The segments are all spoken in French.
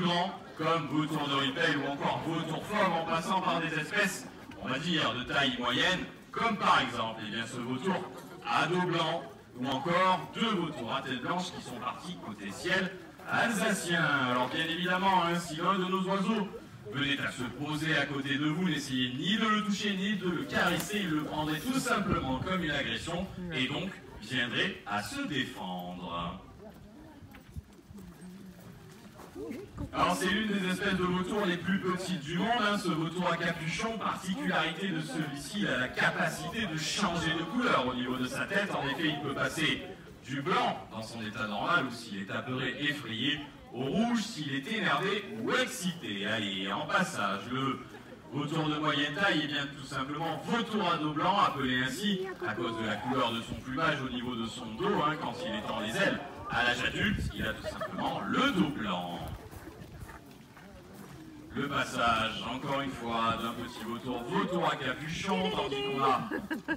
grands, comme vautours de Ripel ou encore vautours fauves, en passant par des espèces, on va dire, de taille moyenne, comme par exemple ce vautour à dos blanc, ou encore deux vautours à tête blanche qui sont partis côté ciel alsacien. Alors bien évidemment, si l'un de nos oiseaux venait à se poser à côté de vous, n'essayez ni de le toucher ni de le caresser, il le prendrait tout simplement comme une agression et donc viendrait à se défendre. Alors c'est l'une des espèces de vautours les plus petites du monde, ce vautour à capuchon. Particularité de celui-ci, il a la capacité de changer de couleur au niveau de sa tête. En effet, il peut passer du blanc dans son état normal ou s'il est apeuré, effrayé, au rouge s'il est énervé ou excité. Allez, en passage, le vautour de moyenne taille est bien tout simplement vautour à dos blanc, appelé ainsi à cause de la couleur de son plumage au niveau de son dos. Quand il étend les ailes à l'âge adulte, il a tout simplement le dos blanc. Le passage, encore une fois, d'un petit vautour à capuchon, tandis qu'on a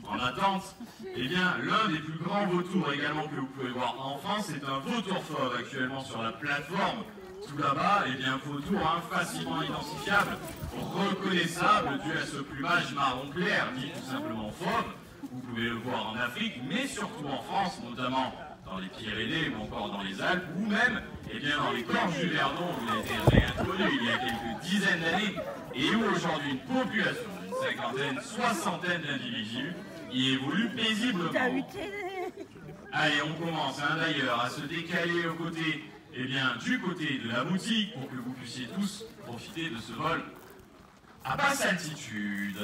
en attente, l'un des plus grands vautours également que vous pouvez voir en France, c'est un vautour fauve actuellement sur la plateforme. Tout là-bas, vautour facilement identifiable, reconnaissable dû à ce plumage marron clair, dit tout simplement fauve. Vous pouvez le voir en Afrique, mais surtout en France, notamment dans les Pyrénées ou encore dans les Alpes, ou même dans les gorges du Verdon, où il a été réintroduit il y a quelques dizaines d'années, et où aujourd'hui une population d'une cinquantaine, soixantaine d'individus y évolue paisiblement. Allez, on commence d'ailleurs à se décaler au côté, du côté de la boutique, pour que vous puissiez tous profiter de ce vol à basse altitude.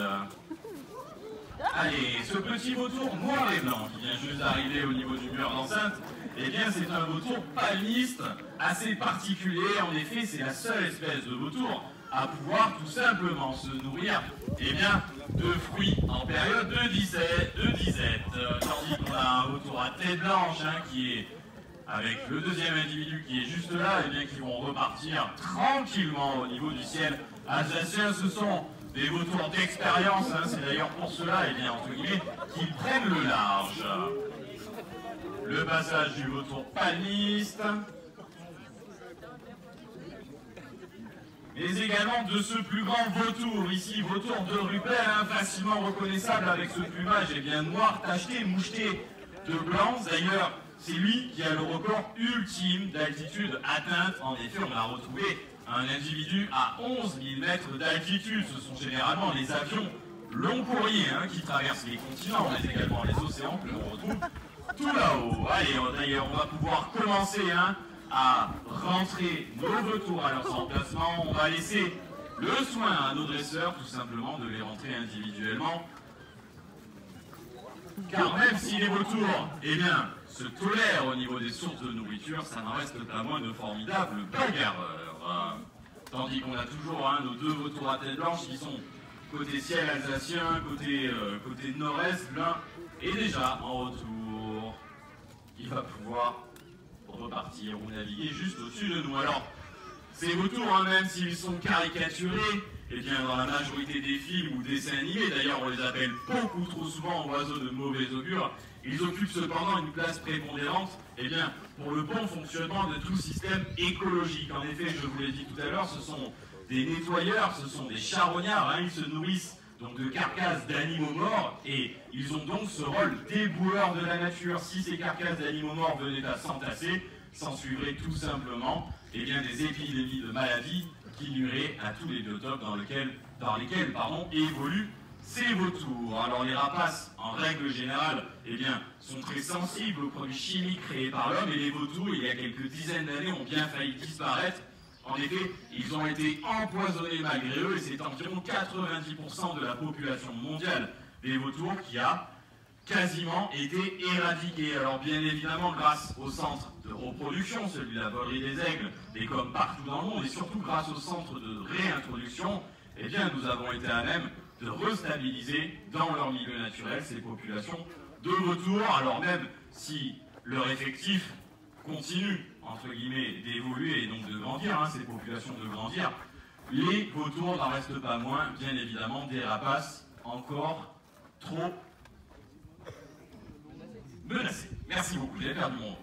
Allez, ce petit vautour noir et blanc qui vient juste d'arriver au niveau du mur d'enceinte, c'est un vautour palmiste assez particulier. En effet, c'est la seule espèce de vautour à pouvoir tout simplement se nourrir de fruits en période de disette. Tandis qu'on a un vautour à tête blanche qui est avec le deuxième individu qui est juste là, qui vont repartir tranquillement au niveau du ciel alsacien. Ce sont des vautours d'expérience, c'est d'ailleurs pour cela, entre guillemets, qu'ils prennent le large. Le passage du vautour palmiste, mais également de ce plus grand vautour, ici, vautour de Rupert, facilement reconnaissable avec ce plumage noir, tacheté, moucheté de blanc. D'ailleurs, c'est lui qui a le record ultime d'altitude atteinte. En effet, on a retrouvé un individu à 11 000 mètres d'altitude. Ce sont généralement les avions long courrier qui traversent les continents, mais également les océans que l'on retrouve tout là-haut. Allez, d'ailleurs, on va pouvoir commencer à rentrer nos vautours à leur emplacement. On va laisser le soin à nos dresseurs, tout simplement, de les rentrer individuellement. Car même si les vautours, se tolèrent au niveau des sources de nourriture, ça n'en reste pas moins de formidables bagarreurs. Tandis qu'on a toujours nos deux vautours à tête blanche qui sont côté ciel alsacien, côté nord-est, l'un est déjà en retour. Il va pouvoir repartir ou naviguer juste au-dessus de nous. Alors, ces vautours, même s'ils sont caricaturés, dans la majorité des films ou dessins animés, d'ailleurs on les appelle beaucoup trop souvent oiseaux de mauvais augure, ils occupent cependant une place prépondérante pour le bon fonctionnement de tout système écologique. En effet, je vous l'ai dit tout à l'heure, ce sont des nettoyeurs, ce sont des charognards, ils se nourrissent donc de carcasses d'animaux morts et ils ont donc ce rôle d'éboueurs de la nature. Si ces carcasses d'animaux morts venaient à s'entasser, s'ensuivraient tout simplement des épidémies de maladies qui nuiraient à tous les biotopes dans lesquels évoluent ces vautours. Alors les rapaces, en règle générale, sont très sensibles aux produits chimiques créés par l'homme, et les vautours, il y a quelques dizaines d'années, ont bien failli disparaître. En effet, ils ont été empoisonnés malgré eux, et c'est environ 90% de la population mondiale des vautours qui a quasiment été éradiquée. Alors bien évidemment, grâce au centre de reproduction, celui de la volerie des aigles, et comme partout dans le monde, et surtout grâce au centre de réintroduction, nous avons été à même de restabiliser dans leur milieu naturel ces populations de vautours. Alors même si leur effectif continue, entre guillemets, d'évoluer et donc de grandir, ces populations de grandir, les vautours n'en restent pas moins, bien évidemment, des rapaces encore trop menacés. Merci beaucoup, j'ai perdu mon mot.